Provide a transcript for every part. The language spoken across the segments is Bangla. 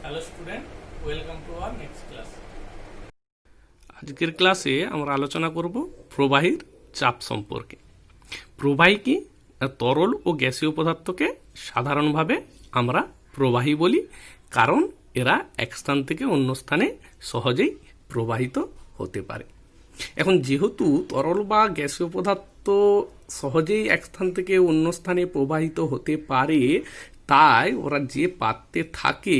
Hello student, welcome to our next class. আজকের ক্লাসে আমরা আলোচনা করব প্রবাহীর চাপ সম্পর্কে। প্রবাহী কি? তরল ও গ্যাসীয় পদার্থকে সাধারণভাবে আমরা প্রবাহী বলি, কারণ এরা এক স্থান থেকে অন্য স্থানে সহজেই প্রবাহিত হতে পারে। এখন যেহেতু তরল বা গ্যাসীয় পদার্থ সহজেই এক স্থান থেকে অন্য স্থানে প্রবাহিত হতে পারে, তাই ওরা যে পাত্রে থাকে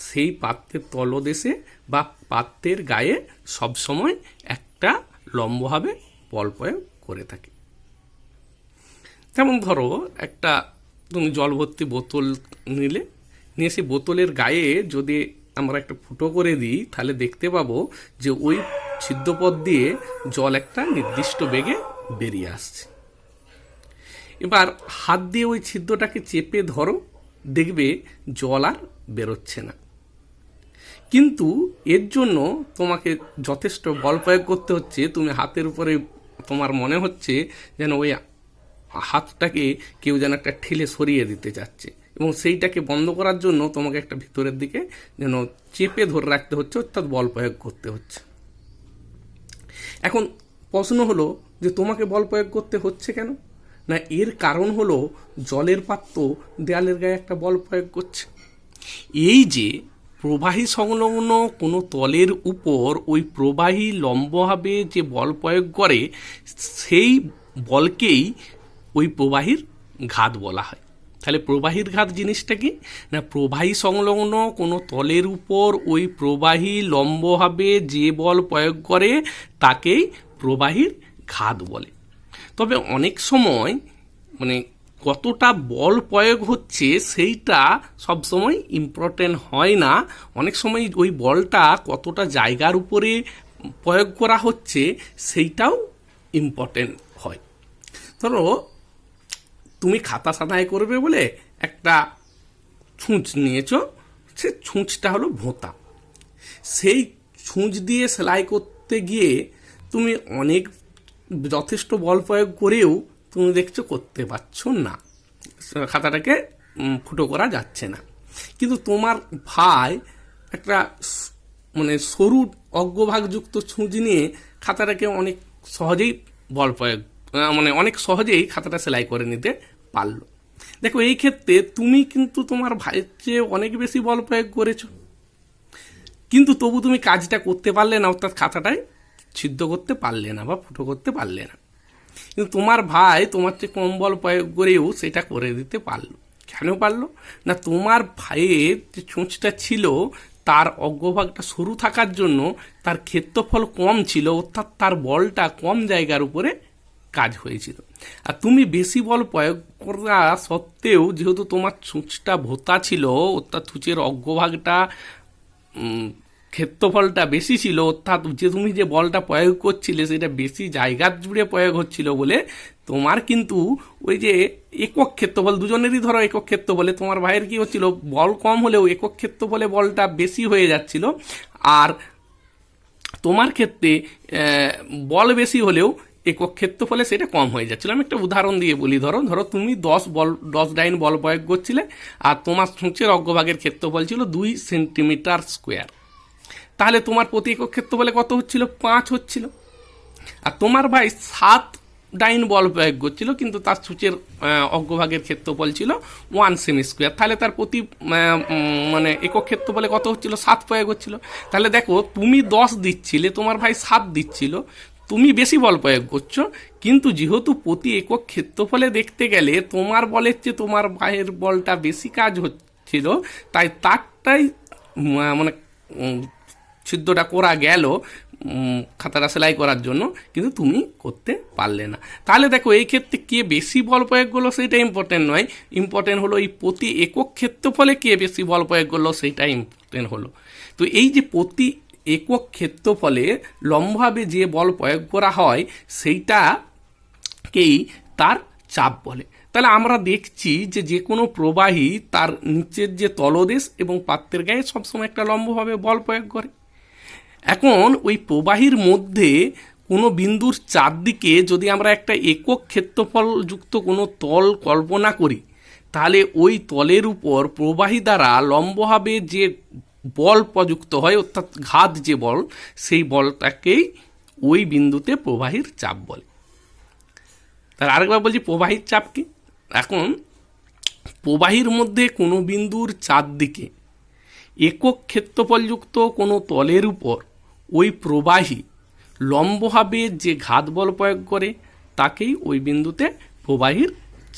সেই পাত্রের তলদেশে বা পাত্রের গায়ে সবসময় একটা লম্বভাবে বল প্রয়োগ করে থাকে। যেমন ধরো একটা তুমি জল ভর্তি বোতল নিয়ে সেই বোতলের গায়ে যদি আমরা একটা ফুটো করে দিই, তাহলে দেখতে পাবো যে ওই ছিদ্রপথ দিয়ে জল একটা নির্দিষ্ট বেগে বেরিয়ে আসছে। এবার হাত দিয়ে ওই ছিদ্রটাকে চেপে ধরো, দেখবে জল আর বেরোচ্ছে না। কিন্তু এর জন্য তোমাকে যথেষ্ট বল প্রয়োগ করতে হচ্ছে। তুমি হাতের উপরে তোমার মনে হচ্ছে যেন ওই হাতটাকে কেউ যেন একটা ঠেলে সরিয়ে দিতে চাচ্ছে, এবং সেইটাকে বন্ধ করার জন্য তোমাকে একটা ভিতরের দিকে যেন চেপে ধরে রাখতে হচ্ছে, অর্থাৎ বল প্রয়োগ করতে হচ্ছে। এখন প্রশ্ন হলো যে তোমাকে বল প্রয়োগ করতে হচ্ছে কেন? না, এর কারণ হলো জলের পাত্র দেয়ালের গায়ে একটা বল প্রয়োগ করছে। এই যে প্রবাহী সংলগ্ন কোনো তলের উপর ওই প্রবাহী লম্বভাবে যে বল প্রয়োগ করে, সেই বলকেই ওই প্রবাহীর ঘাত বলা হয়। তাহলে প্রবাহীর ঘাত জিনিসটা কি? না, প্রবাহী সংলগ্ন কোনো তলের উপর ওই প্রবাহী লম্বভাবে যে বল প্রয়োগ করে তাকেই প্রবাহীর ঘাত বলে। তবে অনেক সময় কতটা বল প্রয়োগ হচ্ছে সেইটা সবসময় ইম্পর্টেন্ট হয় না। অনেক সময় ওই বলটা কতটা জায়গার উপরে প্রয়োগ করা হচ্ছে সেইটাও ইম্পর্টেন্ট হয়। ধরো তুমি খাতা সাদাই করবে বলে একটা ছুঁচ নিয়েছো, সে ছুঁচটা হলো ভোঁতা। সেই ছুঁচ দিয়ে সেলাই করতে গিয়ে তুমি যথেষ্ট বল প্রয়োগ করেও তুমি দেখছো করতে পারছো না, খাতাটাকে ফুটো করা যাচ্ছে না। কিন্তু তোমার ভাই একটা সরু অগ্রভাগযুক্ত ছুঁচ নিয়ে খাতাটাকে অনেক সহজেই বল প্রয়োগ অনেক সহজেই খাতাটা সেলাই করে নিতে পারলো। দেখো, এই ক্ষেত্রে তুমি কিন্তু তোমার ভাইয়ের চেয়ে অনেক বেশি বল প্রয়োগ করেছো, কিন্তু তবু তুমি কাজটা করতে পারলে না, অর্থাৎ খাতাটায় ছিদ্র করতে পারলে না বা ফুটো করতে পারলে না। কিন্তু তোমার ভাই তোমার চেয়ে কম বল প্রয়োগ করেও সেটা করে দিতে পারলো। কেন পারলো? না, তোমার ভাইয়ের যে ছুঁচটা ছিল তার অগ্রভাগটা সরু থাকার জন্য তার ক্ষেত্রফল কম ছিল, অর্থাৎ তার বলটা কম জায়গার উপরে কাজ হয়েছিল। আর তুমি বেশি বল প্রয়োগ করা সত্ত্বেও, যেহেতু তোমার ছুঁচটা ভোঁতা ছিল, অর্থাৎ ছুঁচের অগ্রভাগটা ক্ষেত্রফলটা বেশি ছিল, অর্থাৎ যে তুমি যে বলটা প্রয়োগ করছিলে সেটা বেশি জায়গার জুড়ে প্রয়োগ হচ্ছিল বলে তোমার কিন্তু ওই যে একক ক্ষেত্রফল, দুজনেরই ধরো একক ক্ষেত্রফলে, তোমার ভাইয়ের কি হচ্ছিল, বল কম হলেও একক ক্ষেত্রফলে বলটা বেশি হয়ে যাচ্ছিল, আর তোমার ক্ষেত্রে বল বেশি হলেও একক ক্ষেত্রফলে সেটা কম হয়ে যাচ্ছিল। আমি একটা উদাহরণ দিয়ে বলি। ধরো তুমি 10 ডাইন বল প্রয়োগ করছিলে, আর তোমার ছুঁচের অগ্রভাগের ক্ষেত্রফল ছিল 2 সেন্টিমিটার স্কোয়ার। তাহলে তোমার প্রতি একক ক্ষেত্রফলে কত হচ্ছিল? 5 হচ্ছিল। আর তোমার ভাই 7 ডাইন বল প্রয়োগ করছিল, কিন্তু তার ছুঁচের অগ্রভাগের ক্ষেত্রফল ছিল 1 সেমি স্কোয়ার। তাহলে তার প্রতি একক ক্ষেত্রফলে কত হচ্ছিল? 7 প্রয়োগ হচ্ছিল। তাহলে দেখো, তুমি 10 দিচ্ছিলে, তোমার ভাই 7 দিচ্ছিল, তুমি বেশি বল প্রয়োগ করছো, কিন্তু যেহেতু প্রতি একক ক্ষেত্রফলে দেখতে গেলে তোমার বলের চেয়ে তোমার ভাইয়ের বলটা বেশি কাজ হচ্ছিল, তাই তারটাই ছিদ্রটা করা গেল খাতাটা সেলাই করার জন্য, কিন্তু তুমি করতে পারলে না। তাহলে দেখো, এই ক্ষেত্রে কে বেশি বল প্রয়োগ করলো সেটা ইম্পর্টেন্ট নয়, ইম্পর্টেন্ট হলো এই প্রতি একক ক্ষেত্রফলে কে বেশি বল প্রয়োগ করলো সেটা ইম্পর্টেন্ট হলো। তো এই যে প্রতি একক ক্ষেত্রফলে লম্বভাবে যে বল প্রয়োগ করা হয় সেইটাকেই তার চাপ বলে। তাহলে আমরা দেখছি যে কোনো প্রবাহী তার নিচের যে তলদেশ এবং পাত্রের গায়ে সবসময় একটা লম্বভাবে বল প্রয়োগ করে। এখন ওই প্রবাহীর মধ্যে কোনো বিন্দুর চারদিকে যদি আমরা একটা একক ক্ষেত্রফল যুক্ত কোনো তল কল্পনা করি, তাহলে ওই তলের উপর প্রবাহী দ্বারা লম্বভাবে যে বল প্রযুক্ত হয়, অর্থাৎ ঘাত যে বল, সেই বলটাকেই ওই বিন্দুতে প্রবাহীর চাপ বলে। তাহলে আরেকবার বলছি প্রবাহীর চাপ কি। এখন প্রবাহীর মধ্যে কোনো বিন্দুর চারদিকে একক ক্ষেত্রফলযুক্ত কোনো তলের উপর ওই প্রবাহী লম্বভাবে যে ঘাত বল প্রয়োগ করে তাকেই ওই বিন্দুতে প্রবাহীর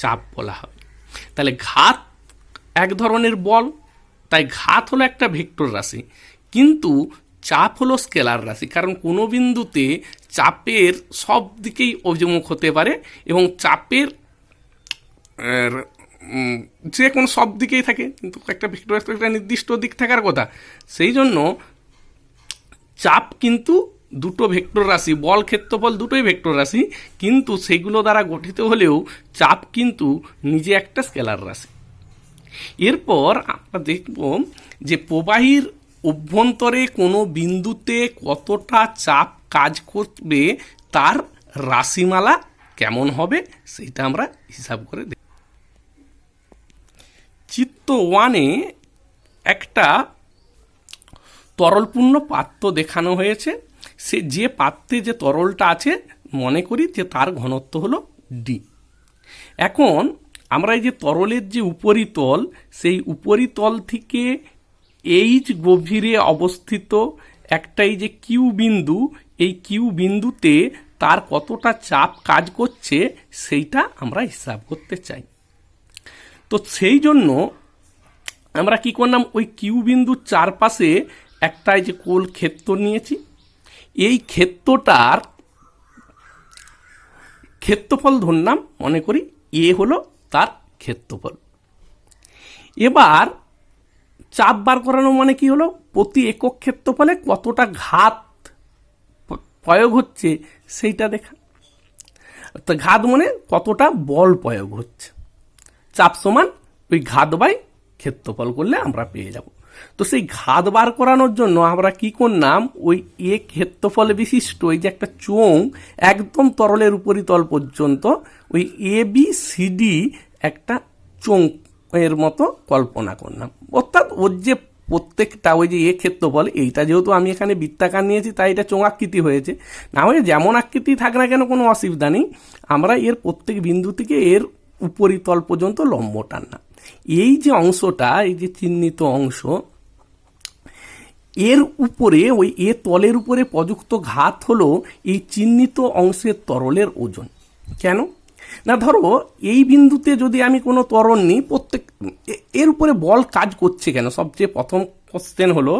চাপ বলা হয়। তাহলে ঘাত এক ধরনের বল, তাই ঘাত হলো একটা ভেক্টর রাশি, কিন্তু চাপ হলো স্কেলার রাশি। কারণ কোনো বিন্দুতে চাপের সব দিকেই অভিমুখ হতে পারে এবং চাপের যে কোনো সব দিকেই থাকে, কিন্তু একটা ভেক্টর রাশি একটা নির্দিষ্ট দিক থাকার কথা। সেই জন্য চাপ কিন্তু দুটো ভেক্টর রাশি, বল ক্ষেত্রফল দুটোই ভেক্টর রাশি, কিন্তু সেগুলো দ্বারা গঠিত হলেও চাপ কিন্তু নিজে একটা স্কেলার রাশি। এরপর আমরা দেখব যে প্রবাহীর অভ্যন্তরে কোনো বিন্দুতে কতটা চাপ কাজ করবে তার রাশিমালা কেমন হবে সেটা আমরা হিসাব করে দেখব। চিত্র 1-এ একটা তরলপূর্ণ পাত্র দেখানো হয়েছে। সে যে পাত্রে যে তরলটা আছে মনে করি যে তার ঘনত্ব হলো ডি। এখন আমরা এই যে তরলের যে উপরিতল, সেই উপরিতল থেকে এইচ গভীরে অবস্থিত একটা এই যে কিউ বিন্দু, এই কিউ বিন্দুতে তার কতটা চাপ কাজ করছে সেইটা আমরা হিসাব করতে চাই। তো সেই জন্য আমরা কি করলাম, ওই কিউ বিন্দুর চারপাশে একটা এই যে কোল ক্ষেত্র নিয়েছি। এই ক্ষেত্রটার ক্ষেত্রফল ধরলাম, মনে করি এ হলো তার ক্ষেত্রফল। এবার চাপ বার করানো মানে কি হলো, প্রতি একক ক্ষেত্রফলে কতটা ঘাত প্রয়োগ হচ্ছে সেইটা দেখা। তো ঘাত মানে কতটা বল প্রয়োগ হচ্ছে, চাপ সমান ওই ঘাত বাই ক্ষেত্রফল করলে আমরা পেয়ে যাব। তো সেই ঘাত বার করানোর জন্য আমরা কি করলাম, ওই এ ক্ষেত্রফল বিশিষ্ট এই যে একটা চোঙ একদম তরলের উপরিতল পর্যন্ত ওই এ বি সি ডি একটা চোঙ এর মতো কল্পনা করলাম। অর্থাৎ ওর যে প্রত্যেকটা ওই যে এ ক্ষেত্রফল, এইটা যেহেতু আমি এখানে বৃত্তাকার নিয়েছি তাই এটা চোঙাকৃতি হয়েছে, না হলে যেমন আকৃতি থাক না কেন কোনো অসুবিধা নেই। আমরা এর প্রত্যেক বিন্দু থেকে এর উপরিতল পর্যন্ত লম্ব টানলাম। এই যে অংশটা, এই যে চিহ্নিত অংশ, এর উপরে ওই এ তলের উপরে প্রযুক্ত ঘাত হলো এই চিহ্নিত অংশের তরলের ওজন। কেন না, ধরো এই বিন্দুতে যদি আমি কোনো তরল নিই, প্রত্যেক এর উপরে বল কাজ করছে কেন, সবচেয়ে প্রথম কোশ্চেন হলো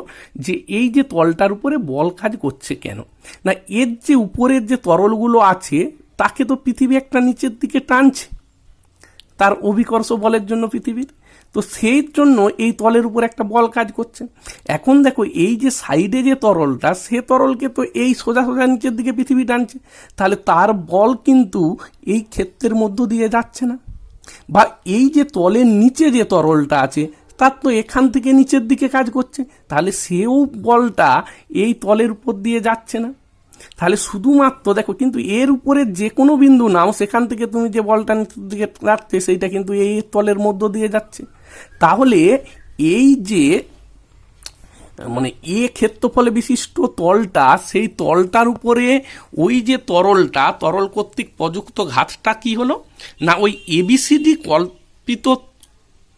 যে এই যে তলটার উপরে বল কাজ করছে কেন না, এর যে উপরের যে তরলগুলো আছে তাকে তো পৃথিবী একটা নিচের দিকে টানছে তার অভিকর্ষ বলের জন্য পৃথিবীর, তো সেই জন্য এই তলের উপর একটা বল কাজ করছে। এখন দেখো এই যে সাইডে যে তরলটা, সে তরলকে তো এই সোজা সোজা নিচের দিকে পৃথিবী টানছে, তাহলে তার বল কিন্তু এই ক্ষেত্রের মধ্য দিয়ে যাচ্ছে না। বা এই যে তলের নিচে যে তরলটা আছে তার তো এখান থেকে নিচের দিকে কাজ করছে, তাহলে সেও বলটা এই তলের উপর দিয়ে যাচ্ছে না। তাহলে শুধুমাত্র দেখো, কিন্তু এর উপরে যে কোনো বিন্দু নাও, সেখান থেকে তুমি যে বলটা নিচের দিকে যাচ্ছে সেইটা কিন্তু এই তলের মধ্য দিয়ে যাচ্ছে। তাহলে এই যে মানে এ ক্ষেত্রফলে বিশিষ্ট তলটা, সেই তলটার উপরে ওই যে তরলটা, তরল কর্তৃক প্রযুক্ত ঘাতটা কি হলো না, ওই এবিসিডি কল্পিত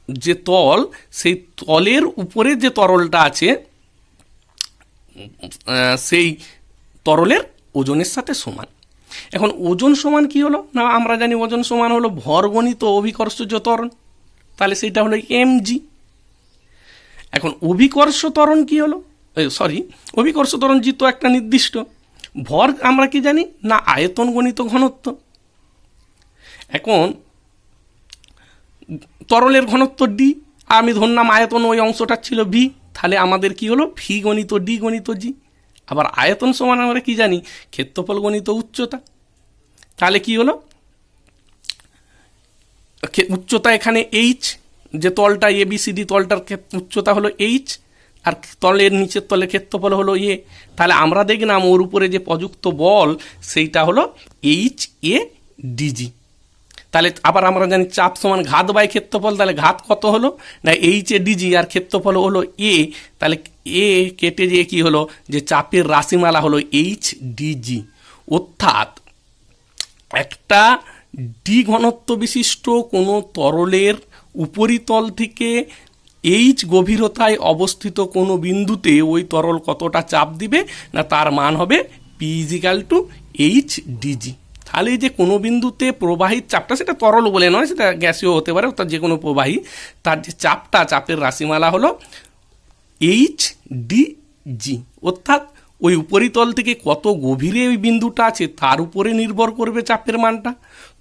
যে তল, সেই তলের উপরে যে তরলটা আছে সেই তরলের ওজনের সাথে সমান। এখন ওজন সমান কি হলো না, আমরা জানি ওজন সমান হলো ভর গণিত অভিকর্ষজ ত্বরণ, তাহলে সেটা হলো mg। এখন অভিকর্ষ ত্বরণ কি হলো, অভিকর্ষ ত্বরণ জি তো একটা নির্দিষ্ট ভর, আমরা কি জানি না আয়তন গণিত ঘনত্ব। এখন তরলের ঘনত্ব ডি, আমি ধরলাম আয়তন ওই অংশটা ছিল ভি, তাহলে আমাদের কি হলো ভি গণিত ডি গণিত জি। আবার আয়তন সমান আমরা কি জানি ক্ষেত্রফল গণিত উচ্চতা, তাহলে কি হলো উচ্চতা এখানে এইচ, যে তলটা এবিসিডি তলটার উচ্চতা হলো এইচ, আর তলের নিচের তলের ক্ষেত্রফল হলো এ। তাহলে আমরা দেখলাম ওর উপরে যে প্রযুক্ত বল সেইটা হলো এইচ এ ডিজি। তাহলে আবার আমরা জানি চাপ সমান ঘাত বাই ক্ষেত্রফল, তাহলে ঘাত কত হলো না এইচ এ ডিজি আর ক্ষেত্রফল হলো এ, তাহলে এ কেটে দিয়ে কি হলো যে চাপের রাশিমালা হলো এইচ ডিজি। অর্থাৎ একটা ডি ঘনত্ব বিশিষ্ট কোনো তরলের উপরিতল থেকে এইচ গভীরতায় অবস্থিত কোনো বিন্দুতে ওই তরল কতটা চাপ দিবে না তার মান হবে P is equal to H D G. তাহলে এই যে কোনো বিন্দুতে প্রবাহীর চাপটা, সেটা তরল বলে নয়, সেটা গ্যাসীয় হতে পারে, অর্থাৎ যে কোনো প্রবাহী, তার যে চাপটা, চাপের রাশিমালা হলো এইচ ডিজি। অর্থাৎ ওই উপরিতল থেকে কত গভীরে ওই বিন্দুটা আছে তার উপরে নির্ভর করবে চাপের মানটা,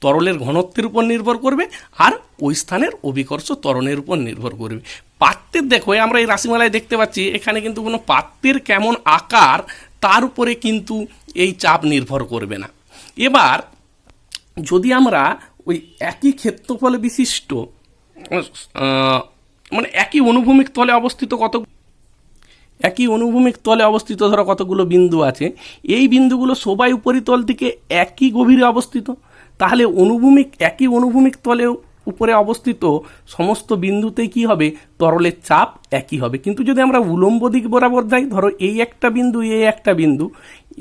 তরলের ঘনত্বের উপর নির্ভর করবে, আর ওই স্থানের অভিকর্ষ ত্বরণের উপর নির্ভর করবে। পাত্রের দেখো আমরা এই রাশিমালায় দেখতে পাচ্ছি এখানে কিন্তু কোনো পাত্রের কেমন আকার তার উপরে কিন্তু এই চাপ নির্ভর করবে না। এবার যদি আমরা ওই একই ক্ষেত্রফল বিশিষ্ট মানে একই অনুভূমিক তলে অবস্থিত ধরো কতগুলো বিন্দু আছে, এই বিন্দুগুলো সবাই উপরিতল থেকে একই গভীরে অবস্থিত, তাহলে একই অনুভূমিক তলে উপরে অবস্থিত সমস্ত বিন্দুতেই কি হবে, তরলের চাপ একই হবে। কিন্তু যদি আমরা উলম্ব দিক বরাবর যাই, ধরো এই একটা বিন্দু,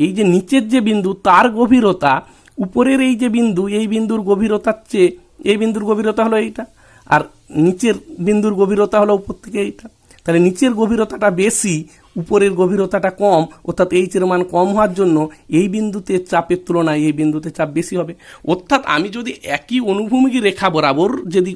এই যে নিচের যে বিন্দু তার গভীরতা উপরের এই যে বিন্দু, এই বিন্দুর গভীরতার চেয়ে এই বিন্দুর গভীরতা হলো এইটা, আর নিচের বিন্দুর গভীরতা হলো উপর থেকে এইটা, তাহলে নিচের গভীরতাটা বেশি, উপরের গভীরতাটা কম, অর্থাৎ এইচের মান কম হওয়ার জন্য এই বিন্দুতে চাপের তুলনায় এই বিন্দুতে চাপ বেশি হবে। অর্থাৎ আমি যদি একই অনুভূমিক রেখা বরাবর যদি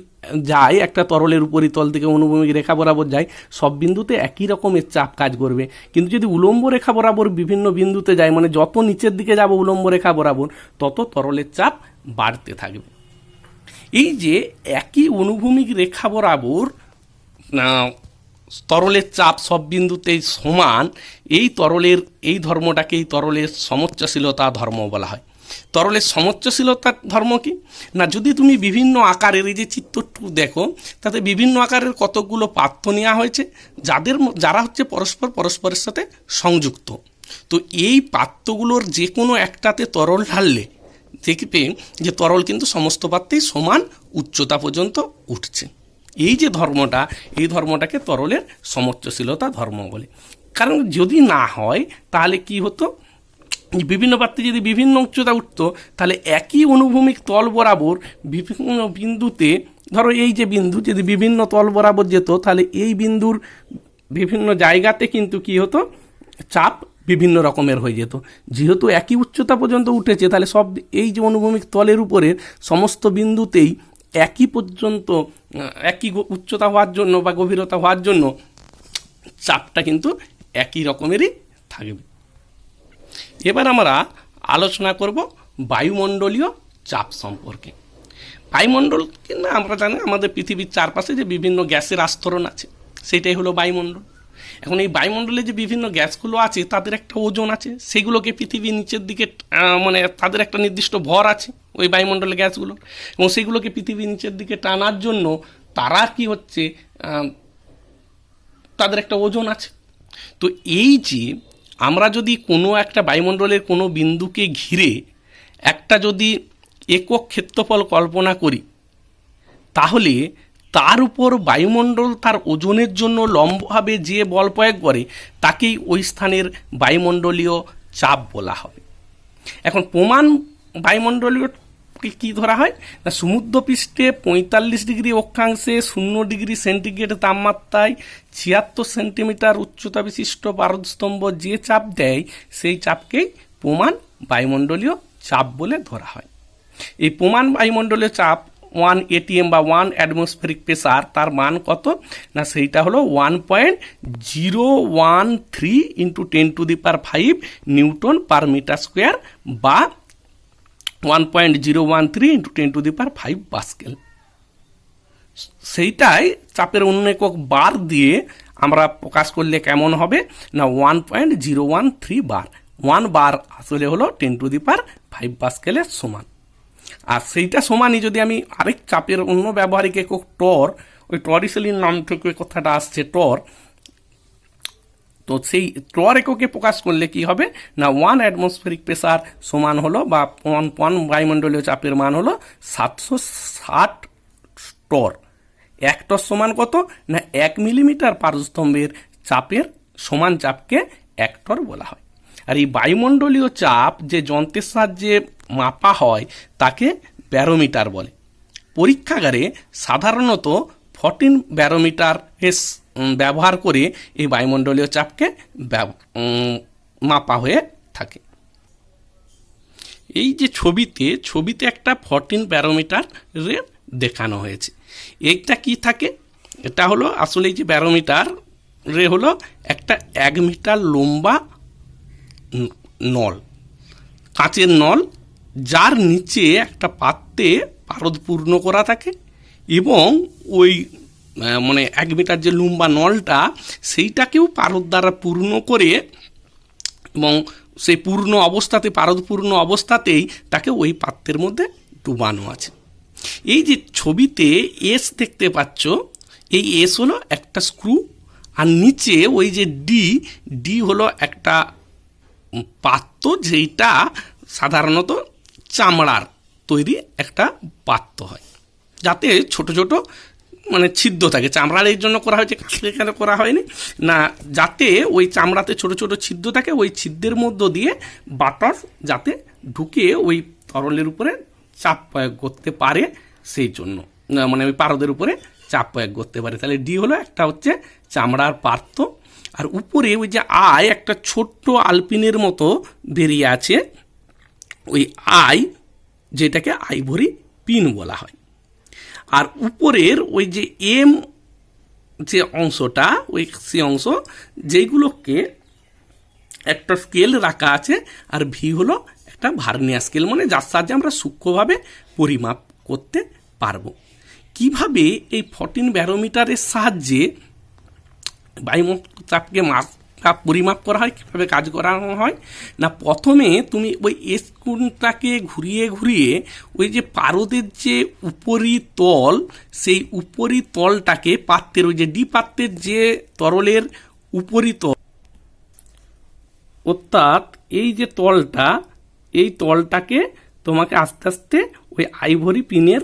যাই, একটা তরলের উপরিতল থেকে অনুভূমিক রেখা বরাবর যাই, সব বিন্দুতে একই রকমের চাপ কাজ করবে। কিন্তু যদি উলম্ব রেখা বরাবর বিভিন্ন বিন্দুতে যাই, মানে যত নিচের দিকে যাব উলম্ব রেখা বরাবর, তত তরলের চাপ বাড়তে থাকবে। এই যে একই অনুভূমিক রেখা বরাবর তরলের চাপ সব বিন্দুতেই সমান, এই ধর্মটাকেই তরলের সমচ্ছশীলতা ধর্ম বলা হয়। তরলের সমচ্ছশীলতার ধর্ম কি না, যদি তুমি বিভিন্ন আকারের, এই যে চিত্রটু দেখো, তাতে বিভিন্ন আকারের কতগুলো পাত্র নেওয়া হয়েছে যারা হচ্ছে পরস্পরের সাথে সংযুক্ত। তো এই পাত্রগুলোর যে কোনো একটাতে তরল ঢাললে দেখবে যে তরল কিন্তু সমস্ত পাত্রেই সমান উচ্চতা পর্যন্ত উঠছে। এই যে ধর্মটা, এই ধর্মটাকে তরলের সমচ্ছশীলতা ধর্ম বলে। কারণ যদি না হয় তাহলে কি হতো, বিভিন্ন পাত্রে যদি বিভিন্ন উচ্চতা উঠতো, তাহলে একই অনুভূমিক তল বরাবর বিভিন্ন বিন্দুতে, ধরো এই যে বিন্দু যদি বিভিন্ন তল বরাবর যেত, তাহলে এই বিন্দুর বিভিন্ন জায়গাতে কিন্তু কি হতো, চাপ বিভিন্ন রকমের হয়ে যেত। যেহেতু একই উচ্চতা পর্যন্ত উঠেছে, তাহলে সব এই যে অনুভূমিক তলের উপরের সমস্ত বিন্দুতেই একই উচ্চতা হওয়ার জন্য বা গভীরতা হওয়ার জন্য চাপটা কিন্তু একই রকমেরই থাকবে। এবার আমরা আলোচনা করব বায়ুমণ্ডলীয় চাপ সম্পর্কে। বায়ুমণ্ডল কিনা আমরা জানি আমাদের পৃথিবীর চারপাশে যে বিভিন্ন গ্যাসের আস্তরণ আছে, সেটাই হলো বায়ুমণ্ডল। এখন এই বায়ুমণ্ডলে যে বিভিন্ন গ্যাসগুলো আছে তাদের একটা ওজন আছে, সেগুলোকে পৃথিবীর নিচের দিকে মানে তাদের একটা নির্দিষ্ট ভর আছে ওই বায়ুমণ্ডলের গ্যাসগুলো, এবং সেগুলোকে পৃথিবীর নিচের দিকে টানার জন্য তারা কি হচ্ছে, তাদের একটা ওজন আছে। তো এই যে আমরা যদি কোনো একটা বায়ুমণ্ডলের কোনো বিন্দুকে ঘিরে একটা যদি একক ক্ষেত্রফল কল্পনা করি, তাহলে তার উপর বায়ুমণ্ডল তার ওজনের জন্য লম্বভাবে যে বল প্রয়োগ করে তাকেই ওই স্থানের বায়ুমণ্ডলীয় চাপ বলা হবে। এখন প্রমাণ বায়ুমণ্ডলীয় কী ধরা হয় না, সমুদ্রপৃষ্ঠে 45 ডিগ্রি অক্ষাংশে 0 ডিগ্রি সেন্টিগ্রেড তাপমাত্রায় 76 সেন্টিমিটার উচ্চতা বিশিষ্ট পারদস্তম্ভ যে চাপ দেয়, সেই চাপকেই প্রমাণ বায়ুমণ্ডলীয় চাপ বলে ধরা হয়। এই প্রমাণ বায়ুমণ্ডলীয় চাপ 1 ATM বা 1 অ্যাটমসফেরিক প্রেসার, তার মান কত না, সেইটা হলো 1.013 × 10⁵ নিউটন পার মিটার স্কোয়ার বা 1.013 × 10⁵ পাস্কেল। সেইটাই চাপের অন্য একক বার দিয়ে আমরা প্রকাশ করলে কেমন হবে না 1.013 বার। 1 বার আসলে হলো 10⁵ পাস্কেলের সমান। আর সেইটা সমানই যদি আমি আরেক চাপের অন্য ব্যবহারিক একক টর, ওই টরিসেলিন নাম থেকে কথাটা আসছে টর, তো সেই টর এককে প্রকাশ করলে কি হবে না 1 অ্যাটমসফেরিক প্রেসার সমান হলো বা বায়ুমণ্ডলীয় চাপের মান হলো 760 টর। 1 টর সমান কত না 1 মিলিমিটার পারস্তম্ভের চাপের সমান চাপকে 1 টর বলা হয়। আর এই বায়ুমণ্ডলীয় চাপ যে যন্ত্রের সাহায্যে মাপা হয় তাকে ব্যারোমিটার বলে। পরীক্ষাগারে সাধারণত 14 ব্যারোমিটার ব্যবহার করে এই বায়ুমণ্ডলীয় চাপকে মাপা হয়ে থাকে। এই যে ছবিতে একটা 14 ব্যারোমিটারের দেখানো হয়েছে। এইটা কি থাকে, এটা হলো আসলে এই যে ব্যারোমিটার রে হলো একটা 1 মিটার লম্বা নল, কাঁচের নল, যার নিচে একটা পাত্রে পারদ পূর্ণ করা থাকে এবং ওই মানে 1 মিটার যে লম্বা নলটা সেইটাকেও পারদ দ্বারা পূর্ণ করে এবং সেই পূর্ণ অবস্থাতে পারদপূর্ণ অবস্থাতেই তাকে ওই পাত্রের মধ্যে ডুবানো আছে। এই যে ছবিতে এস দেখতে পাচ্ছ, এই এস হলো একটা স্ক্রু, আর নিচে ওই যে ডি হলো একটা পাত্র, যেটা সাধারণত চামড়ার তৈরি একটা পাত্র হয়, যাতে ছোট ছোট মানে ছিদ্র থাকে। চামড়ার এই জন্য করা হয়েছে, কেন করা হয়নি না, যাতে ওই চামড়াতে ছোট ছোট ছিদ্র থাকে, ওই ছিদ্রের মধ্য দিয়ে বাতাস যাতে ঢুকে ওই তরলের উপরে চাপ প্রয়োগ করতে পারে, সেই জন্য মানে ওই পারদের উপরে চাপ প্রয়োগ করতে পারে। তাহলে ডি হলো একটা হচ্ছে চামড়ার পাত্র, আর উপরে ওই যে আই একটা ছোট্ট আলপিনের মতো বেরিয়ে আছে, ওই আই যেটাকে আইভরি পিন বলা হয়। আর উপরের ওই যে এম যে অংশটা, ওই সে অংশ যেগুলোকে একটা স্কেল রাখা আছে, আর ভি হলো একটা ভার্নিয়ার স্কেল, মানে যার সাহায্যে আমরা সূক্ষ্মভাবে পরিমাপ করতে পারবো। কিভাবে এই 14 ব্যারোমিটারের সাহায্যে বায়ুচাপকে পরিমাপ করা হয়, কীভাবে কাজ করানো হয় না, প্রথমে তুমি ওই স্ক্রুটাকে ঘুরিয়ে ঘুরিয়ে ওই যে পারদের যে উপরিতল, সেই উপরিতলটাকে পাত্রের ওই যে ডি পাত্রের যে তরলের উপরিতল, অর্থাৎ এই যে তলটা, এই তলটাকে তোমাকে আস্তে আস্তে ওই আইভরি পিনের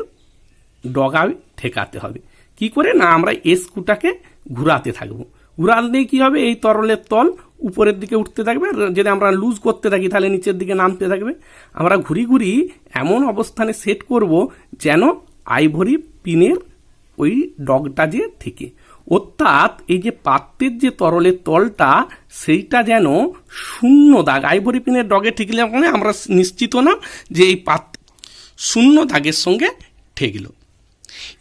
ডগায় ঠেকাতে হবে। কি করে না, আমরা স্ক্রুটাকে ঘুরাতে থাকবো। ঘুরালেই কী হবে, এই তরলের তল উপরের দিকে উঠতে থাকবে, আর যদি আমরা লুজ করতে থাকি তাহলে নিচের দিকে নামতে থাকবে। আমরা ঘুরি ঘুরি এমন অবস্থানে সেট করব যেন আইভরি পিনের ওই ডগটা যে থেকে, অর্থাৎ এই যে পাত্রের যে তরলের তলটা সেইটা যেন শূন্য দাগ, আইভরি পিনের ডগে ঠেকলে মানে আমরা নিশ্চিত না যে এই পাত্র শূন্য দাগের সঙ্গে ঠেকলো।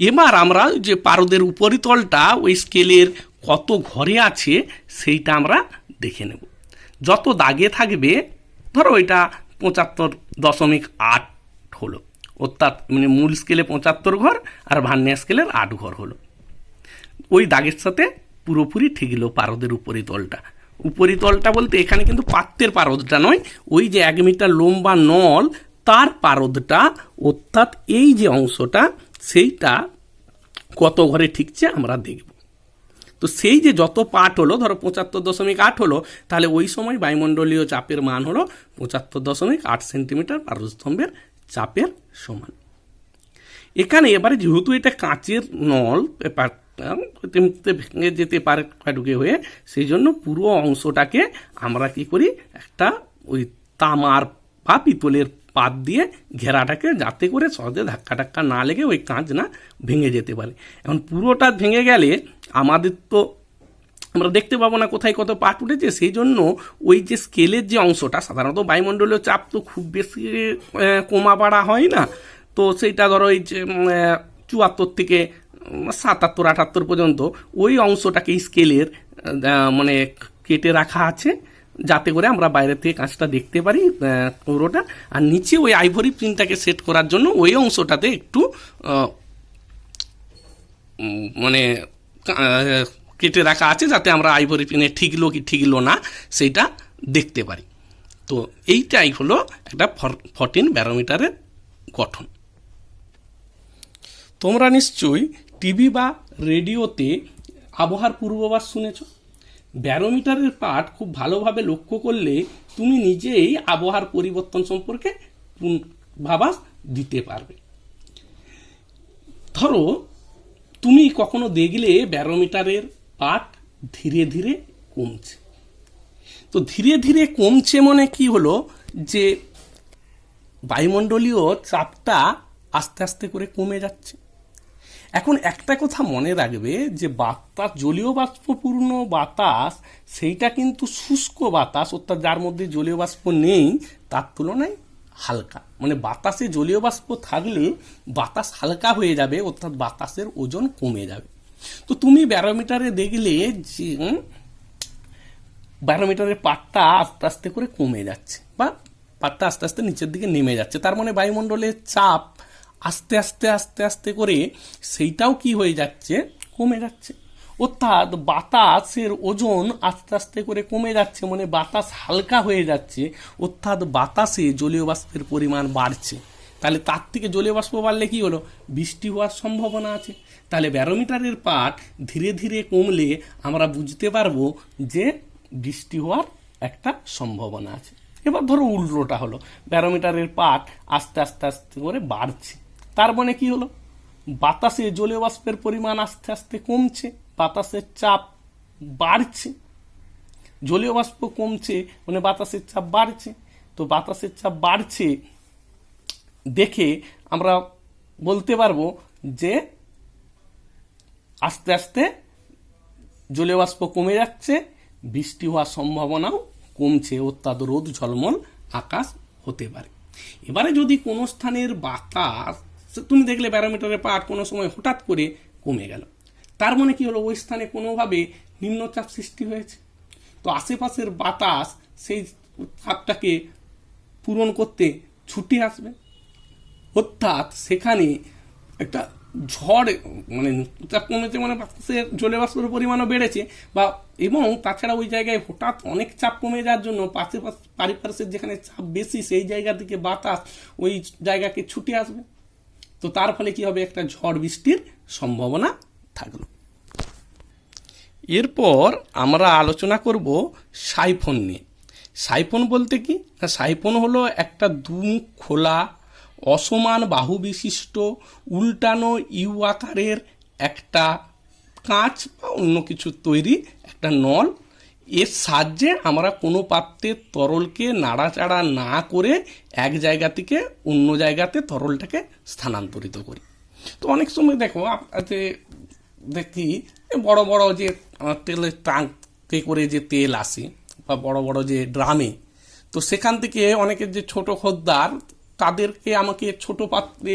এবার আমরা যে পারদের উপরিতলটা ওই স্কেলের কত ঘরে আছে সেইটা আমরা দেখে নেব। যত দাগে থাকবে, ধরো ওইটা 75.8 হলো, অর্থাৎ মানে মূল স্কেলে 75 ঘর আর ভার্নিয়ার স্কেলের 8 ঘর হলো। ওই দাগের সাথে পুরোপুরি ঠেকলো পারদের উপরিতলটা। উপরিতলটা বলতে এখানে কিন্তু পাত্রের পারদটা নয়, ওই যে 1 মিটার লম্বা নল তার পারদটা, অর্থাৎ এই যে অংশটা সেইটা কত ঘরে ঠিকছে আমরা দেখব। তো সেই যে যত পার্ট হলো, ধরো 75.8 হলো, তাহলে ওই সময় বায়ুমণ্ডলীয় চাপের মান হলো 75.8 সেন্টিমিটার পারস্তম্ভের চাপের সমান। এখানে এবারে যেহেতু এটা কাঁচের নল, ভেঙে যেতে পারে ঢুকে হয়ে, সেই জন্য পুরো অংশটাকে আমরা কি করি, একটা ওই তামার বা পিতলের পাত দিয়ে ঘেরাটাকে, যাতে করে সহজে ধাক্কা টাক্কা না লেগে ওই কাঁচ না ভেঙে যেতে পারে। এখন পুরোটা ভেঙে গেলে আমাদের তো আমরা দেখতে পাবো না কোথায় কত পার্ট উঠেছে, সেই জন্য ওই যে স্কেলের যে অংশটা, সাধারণত বায়ুমণ্ডলীয় চাপ তো খুব বেশি কমা বাড়া হয় না, তো সেইটা ধরো এই যে 74 থেকে 77-78 পর্যন্ত ওই অংশটাকে স্কেলের মানে কেটে রাখা আছে, যাতে করে আমরা বাইরে থেকে কাঁচটা দেখতে পারি পুরোটা। আর নিচে ওই আইভরি পিনটাকে সেট করার জন্য ওই অংশটাতে একটু মানে কেটে রাখা আছে, যাতে আমরা আইভরি পিনে ঠিকলো কি ঠিকলো না সেইটা দেখতে পারি। তো এইটাই হলো একটা 14 ব্যারোমিটারের গঠন। তোমরা নিশ্চয়ই টিভি বা রেডিওতে আবহাওয়ার পূর্বাভাস শুনেছ। ব্যারোমিটারের পাঠ খুব ভালোভাবে লক্ষ্য করলে তুমি নিজেই আবহাওয়ার পরিবর্তন সম্পর্কে পূর্বাভাস দিতে পারবে। ধরো তুমি কখনো দেখলে ব্যারোমিটারের পাঠ ধীরে ধীরে কমছে, তো ধীরে ধীরে কমছে মানে কি হলো, যে বায়ুমণ্ডলীয় চাপটা আস্তে আস্তে করে কমে যাচ্ছে। এখন একটা কথা মনে রাখবে যে বাতাস, জলীয় বাষ্পপূর্ণ বাতাস, সেইটা কিন্তু শুষ্ক বাতাস, অর্থাৎ যার মধ্যে জলীয় বাষ্প নেই, তার তুলনায় হালকা। মানে বাতাসে জলীয় বাষ্প থাকলে বাতাস হালকা হয়ে যাবে, অর্থাৎ বাতাসের ওজন কমে যাবে। তো তুমি ব্যারোমিটারে দেখলে যে ব্যারোমিটারের পাটটা আস্তে আস্তে করে কমে যাচ্ছে বা পাটটা আস্তে আস্তে নিচের দিকে নেমে যাচ্ছে, তার মানে বায়ুমণ্ডলের চাপ আস্তে আস্তে আস্তে আস্তে করে সেইটাও কি হয়ে যাচ্ছে, কমে যাচ্ছে। অর্থাৎ বাতাসের ওজন আস্তে আস্তে করে কমে যাচ্ছে, মানে বাতাস হালকা হয়ে যাচ্ছে, অর্থাৎ বাতাসে জলীয় বাষ্পের পরিমাণ বাড়ছে। তাহলে তার থেকে জলীয় বাষ্প বাড়লে কি হলো, বৃষ্টি হওয়ার সম্ভাবনা আছে। তাহলে ব্যারোমিটারের পাঠ ধীরে ধীরে কমলে আমরা বুঝতে পারবো যে বৃষ্টি হওয়ার একটা সম্ভাবনা আছে। এবার ধরো উল্টোটা হলো, ব্যারোমিটারের পাঠ আস্তে আস্তে আস্তে করে বাড়ছে, তার মানে কি হলো, বাতাসে জলীয় বাষ্পের পরিমাণ আস্তে আস্তে কমছে, বাতাসের চাপ বাড়ছে। জলীয় বাষ্প কমছে মানে বাতাসের চাপ বাড়ছে, তো বাতাসের চাপ বাড়ছে দেখে আমরা বলতে পারবো যে আস্তে আস্তে জলীয় বাষ্প কমে যাচ্ছে, বৃষ্টি হওয়ার সম্ভাবনাও কমছে, অর্থাৎ রোদ ঝলমল আকাশ হতে পারে। এবারে যদি কোনো স্থানের বাতাস, তুমি দেখলে ব্যারোমিটারের পাঠ কোনো সময় হঠাৎ করে কমে গেল, তার মানে কি হলো, ওই স্থানে কোনোভাবে নিম্নচাপ সৃষ্টি হয়েছে। তো আশেপাশের বাতাস সেই চাপটাকে পূরণ করতে ছুটে আসবে, অর্থাৎ সেখানে একটা ঝড়, মানে চাপ কমেছে মানে বাতাসের জলীয় বাষ্পের পরিমাণও বেড়েছে, বা এবং তাছাড়া ওই জায়গায় হঠাৎ অনেক চাপ কমে যাওয়ার জন্য পারিপার্শ্বিক যেখানে চাপ বেশি সেই জায়গা থেকে বাতাস ওই জায়গাকে ছুটে আসবে। তো তার ফলে কি হবে, একটা ঝড় বৃষ্টির সম্ভাবনা থাকলো। এরপর আমরা আলোচনা করব সাইফন নিয়ে। সাইফন বলতে কি না, সাইফন হলো একটা দুমুখ খোলা অসমান বাহু বিশিষ্ট উল্টানো ইউ আকারের একটা কাঁচ বা অন্য কিছু তৈরি একটা নল। এর সাহায্যে আমরা কোনো পাত্রের তরলকে নাড়াচাড়া না করে এক জায়গা থেকে অন্য জায়গাতে তরলটাকে স্থানান্তরিত করি। তো অনেক সময় দেখো দেখি বড় বড় যে তেলের ট্যাঙ্কে করে যে তেল আসে বা বড় বড় যে ড্রামে, তো সেখান থেকে অনেকের যে ছোট খদ্দার তাদেরকে আমাকে ছোট পাত্রে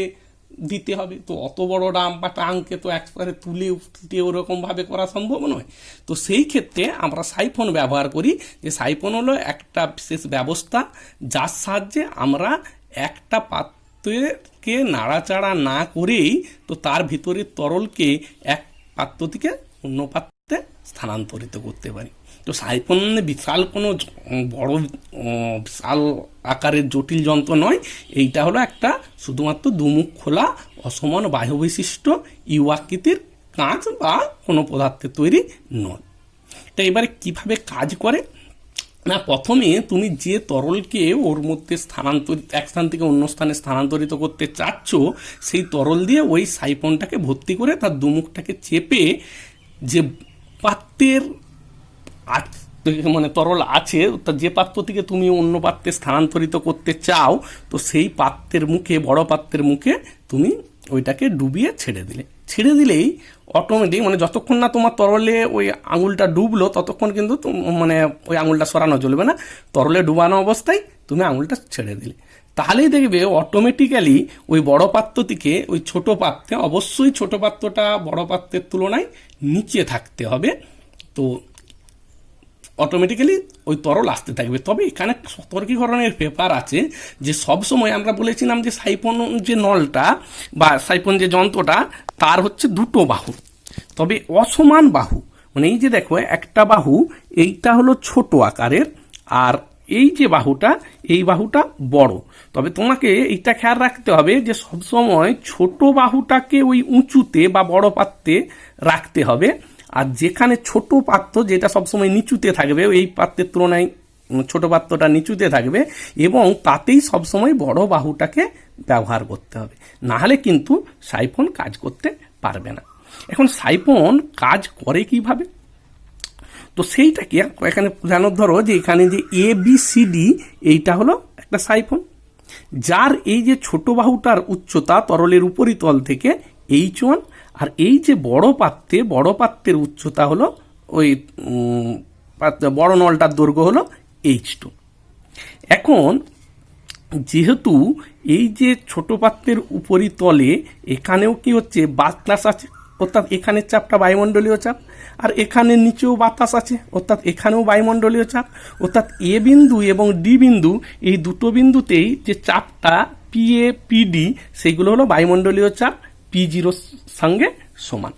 দিতে হবে। তো অত বড় ড্রাম বা ট্যাঙ্কে তো একবারে তুলে উঠতে ওরকমভাবে করা সম্ভব নয়। তো সেই ক্ষেত্রে আমরা সাইফন ব্যবহার করি। যে সাইফন হলো একটা বিশেষ ব্যবস্থা যার সাহায্যে আমরা একটা পাত্রকে নাড়াচাড়া না করেই তো তার ভিতরের তরলকে এক পাত্র থেকে অন্য পাত্রে স্থানান্তরিত করতে পারি। তো সাইফন বিশাল কোনো বড় বিশাল আকারের জটিল যন্ত্র নয়, এইটা হলো একটা শুধুমাত্র দুমুখ খোলা অসমান বায়ু বিশিষ্ট ইউ আকৃতির কাঁচ বা কোনো পদার্থের তৈরি নল। তা এবারে কিভাবে কাজ করে না, প্রথমে তুমি যে তরলকে ওর মধ্যে এক স্থান থেকে অন্য স্থানে স্থানান্তরিত করতে চাচ্ছ, সেই তরল দিয়ে ওই সাইফনটাকে ভর্তি করে তার দুমুখটাকে চেপে যে পাত্রের মানে তরল আছে, যে পাত্র থেকে তুমি অন্য পাত্রে স্থানান্তরিত করতে চাও, তো সেই পাত্রের মুখে, বড় পাত্রের মুখে তুমি ওইটাকে ডুবিয়ে ছেড়ে দিলেই অটোমেটিক, মানে যতক্ষণ না তোমার তরলে ওই আঙুলটা ডুবলো ততক্ষণ কিন্তু মানে ওই আঙুলটা সরানো চলবে না। তরলে ডুবানো অবস্থায় তুমি আঙুলটা ছেড়ে দিলে, তাহলেই দেখবে অটোমেটিক্যালি ওই বড় পাত্র থেকে ওই ছোট পাত্রে, অবশ্যই ছোট পাত্রটা বড় পাত্রের তুলনায় নিচে থাকতে হবে, তো অটোমেটিক্যালি ওই তরল আসতে থাকবে। তবে এখানে সতর্কীকরণের ব্যাপার আছে যে সবসময় আমরা বলেছিলাম যে সাইফন যে নলটা বা সাইফন যে যন্ত্রটা তার হচ্ছে দুটো বাহু, তবে অসমান বাহু, মানে এই যে দেখো একটা বাহু এইটা হলো ছোট আকারের, আর এই যে বাহুটা এই বাহুটা বড়। তবে তোমাকে এইটা খেয়াল রাখতে হবে যে সবসময় ছোট বাহুটাকে ওই উঁচুতে বা বড় পাত্রে রাখতে হবে, আর যেখানে ছোট পাত্র যেটা সবসময় নিচুতে থাকবে, এই পাত্রের তুলনায় ছোট পাত্রটা নিচুতে থাকবে, এবং তাতেই সবসময় বড় বাহুটাকে ব্যবহার করতে হবে, নাহলে কিন্তু সাইফন কাজ করতে পারবে না। এখন সাইফন কাজ করে কিভাবে, তো সেইটাকে এখানে জানো, ধরো যে এখানে যে ABCD এইটা হলো একটা সাইফন, যার এই যে ছোট বাহুটার উচ্চতা তরলের উপরিতল থেকে H1, আর এই যে বড় পাত্রের উচ্চতা হলো ওই বড় নলটার দৈর্ঘ্য হলো H2। এখন যেহেতু এই যে ছোট পাত্রের উপরিতলে এখানেও কি হচ্ছে, বাতাস আছে, অর্থাৎ এখানের চাপটা বায়ুমণ্ডলীয় চাপ, আর এখানে নিচেও বাতাস আছে, অর্থাৎ এখানেও বায়ুমণ্ডলীয় চাপ, অর্থাৎ A বিন্দু এবং D বিন্দু এই দুটো বিন্দুতেই যে চাপটা PA/PD সেইগুলো হলো বায়ুমণ্ডলীয় চাপ P0 সঙ্গে সমান।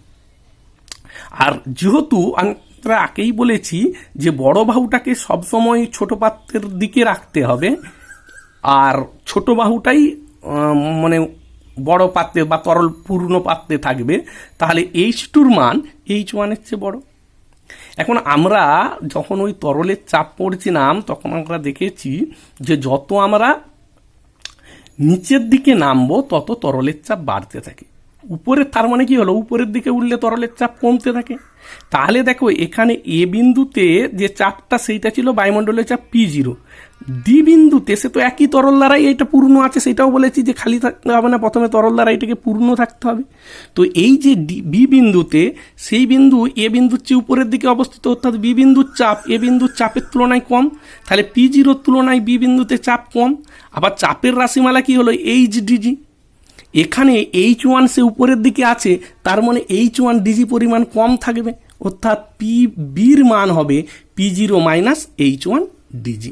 আর যেহেতু আমরা আগেই বলেছি যে বড় বাহুটাকে সবসময় ছোট পাত্রের দিকে রাখতে হবে, আর ছোট বাহুটাই মানে বড় পাত্রে বা তরল পূর্ণ পাত্রে থাকবে, তাহলে H2-র মান H1-এর চেয়ে বড়। এখন আমরা যখন ওই তরলের চাপ পড়ছিলাম তখন আমরা দেখেছি যে যত আমরা নিচের দিকে নামবো তত তরলের চাপ বাড়তে থাকে, উপরে তার মানে কি হলো, উপরের দিকে উঠলে তরলের চাপ কমতে থাকে। তাহলে দেখো এখানে A বিন্দুতে যে চাপটা সেইটা ছিল বায়ুমণ্ডলীয় চাপ P0, D বিন্দুতে সে তো একই তরল দ্বারাই এটা পূর্ণ আছে, সেটাও বলেছি যে খালি থাকতে হবে না, প্রথমে তরল দ্বারা এটাকে পূর্ণ থাকতে হবে। তো এই যে B বিন্দুতে, সেই বিন্দু A বিন্দুর চেয়ে উপরের দিকে অবস্থিত, অর্থাৎ B বিন্দুর চাপ A বিন্দুর চাপের তুলনায় কম, তাহলে P0-র তুলনায় B বিন্দুতে চাপ কম। আবার চাপের রাশিমালা কি হলো, HDG। এখানে H1 সে উপরের দিকে আছে, তার মানে H1 DG পরিমাণ কম থাকবে, অর্থাৎ PB-র মান হবে P0 - H1 DG।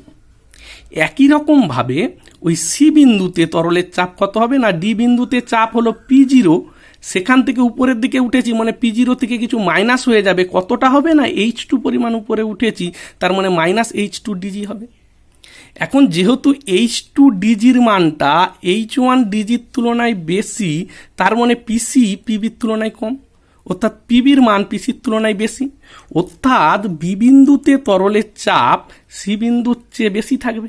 একই রকমভাবে ওই C বিন্দুতে তরলের চাপ কত হবে না, D বিন্দুতে চাপ হলো P0, সেখান থেকে উপরের দিকে উঠেছি মানে P0 থেকে কিছু মাইনাস হয়ে যাবে, কতটা হবে না, H2 পরিমাণ উপরে উঠেছি, তার মানে -H2 DG হবে। এখন যেহেতু H2 DG-র মানটা H1 DG-র তুলনায় বেশি, তার মানে PC PB-র তুলনায় কম, অর্থাৎ PB-র মান PC-র তুলনায় বেশি, অর্থাৎ B বিন্দুতে তরলের চাপ C বিন্দুর চেয়ে বেশি থাকবে।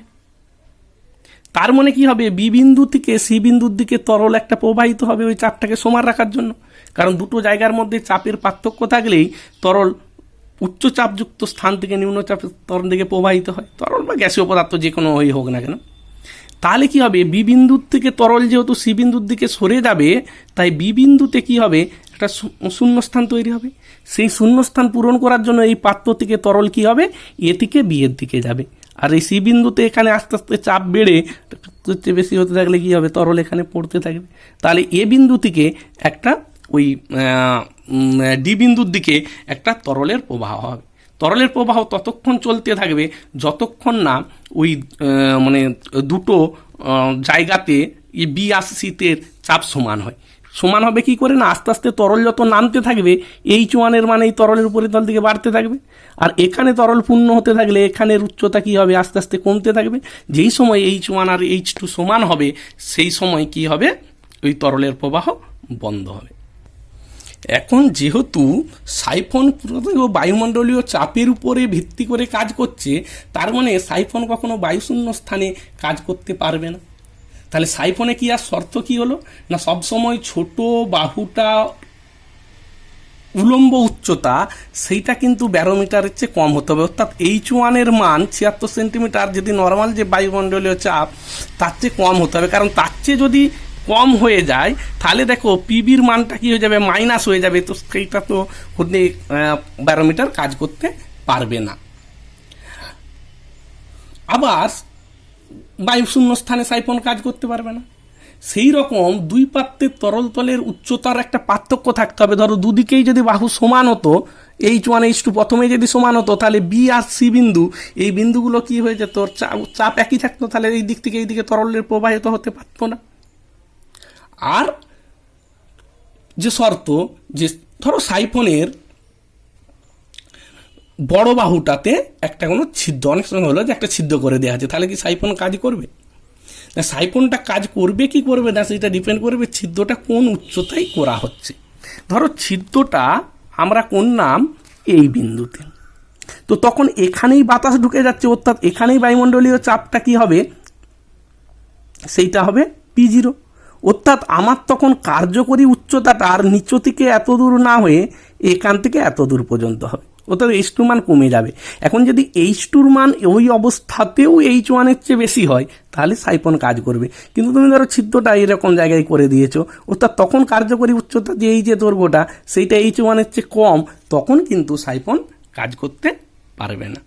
তার মানে কি হবে, B বিন্দু থেকে C বিন্দুর দিকে তরল একটা প্রবাহিত হবে ওই চাপটাকে সমান রাখার জন্য, কারণ দুটো জায়গার মধ্যে চাপের পার্থক্য থাকলেই তরল উচ্চ চাপযুক্ত স্থান থেকে নিম্ন চাপের তরল দিকে প্রবাহিত হয়, তরল বা গ্যাসীয় পদার্থ যে কোনো হয়ে হোক না কেন। তাহলে কি হবে, বি বিন্দুর থেকে তরল যেহেতু সি বিন্দুর দিকে সরে যাবে, তাই বি বিন্দুতে কি হবে, একটা শূন্যস্থান তৈরি হবে। সেই শূন্যস্থান পূরণ করার জন্য এই পাত্র থেকে তরল কি হবে, এ থেকে বি এর দিকে যাবে। আর এই সি বিন্দুতে এখানে আস্তে আস্তে চাপ বেড়ে চেয়ে বেশি হতে থাকলে কি হবে, তরল এখানে পড়তে থাকবে। তাহলে এ বিন্দু থেকে একটা ওই ডি বিন্দুর দিকে একটা তরলের প্রবাহ হবে। তরলের প্রবাহ ততক্ষণ চলতে থাকবে যতক্ষণ না ওই মানে দুটো জায়গাতে বি আর সিতে চাপ সমান হয়। সমান হবে কি করে না, আস্তে আস্তে তরল যত নামতে থাকবে H1-এর মানে এই তরলের উপরিতল দিকে বাড়তে থাকবে, আর এখানে তরল পূর্ণ হতে থাকলে এখানের উচ্চতা কি হবে, আস্তে আস্তে কমতে থাকবে। যেই সময় H1 আর H2 সমান হবে সেই সময় কি হবে, ওই তরলের প্রবাহ বন্ধ হবে। এখন যেহেতু সাইফন বায়ুমণ্ডলীয় চাপের উপরে ভিত্তি করে কাজ করছে, তার মানে সাইফন কখনো বায়ুশূন্য স্থানে কাজ করতে পারবে না। তাহলে সাইফনে কি আর শর্ত কি হলো না, সবসময় ছোট বাহুটা উলম্ব উচ্চতা সেইটা কিন্তু ব্যারোমিটারের চেয়ে কম হতে হবে, অর্থাৎ H1-এর মান 76 সেন্টিমিটার যদি নর্মাল যে বায়ুমণ্ডলীয় চাপ তার চেয়ে কম হতে হবে। কারণ তার চেয়ে যদি কম হয়ে যায় তাহলে দেখো পিবির মানটা কি হয়ে যাবে, মাইনাস হয়ে যাবে, তো সেইটা তো ব্যারোমিটার কাজ করতে পারবে না। আবার বায়ুশূন্য স্থানে সাইফন কাজ করতে পারবে না। সেই রকম দুই পাত্রের তরল তলের উচ্চতার একটা পার্থক্য থাকতে হবে। ধরো দুদিকেই যদি বাহু সমান হতো, H1 H2 প্রথমে যদি সমান হতো, তাহলে বি আর সি বিন্দু এই বিন্দুগুলো কি হয়ে যেত, চাপ একই থাকতো, তাহলে এই দিক থেকে এই দিকে তরলের প্রবাহিত হতে পারতো না। আর যে শর্ত, যে ধরো সাইফনের বড় বাহুটাতে একটা কোনো ছিদ্র, অনেক সময় হলো যে একটা ছিদ্র করে দেওয়া আছে, তাহলে কি সাইফন কাজ করবে না? সাইফনটা কাজ করবে কি করবে না সেটা ডিপেন্ড করবে ছিদ্রটা কোন উচ্চতায় করা হচ্ছে। ধরো ছিদ্রটা আমরা করলাম এই বিন্দুতে। তো তখন এখানেই বাতাস ঢুকে যাচ্ছে, অর্থাৎ এখানেই বায়ুমণ্ডলীয় চাপটা কি হবে, সেইটা হবে P0। অর্থাৎ আমার তখন কার্যকরী উচ্চতাটা আর নিচ থেকে এত দূর না হয়ে এখান থেকে এত দূর পর্যন্ত হবে, অর্থাৎ H2 মান কমে যাবে। এখন যদি H2 মান ওই অবস্থাতেও H1-এর চেয়ে বেশি হয় তাহলে সাইফন কাজ করবে, কিন্তু তুমি ধরো ছিদ্রটা এরকম জায়গায় করে দিয়েছো, অর্থাৎ তখন কার্যকরী উচ্চতা যে এই যে দৈর্ঘ্যটা সেইটা H1-এর চেয়ে কম, তখন কিন্তু সাইফন কাজ করতে পারবে না।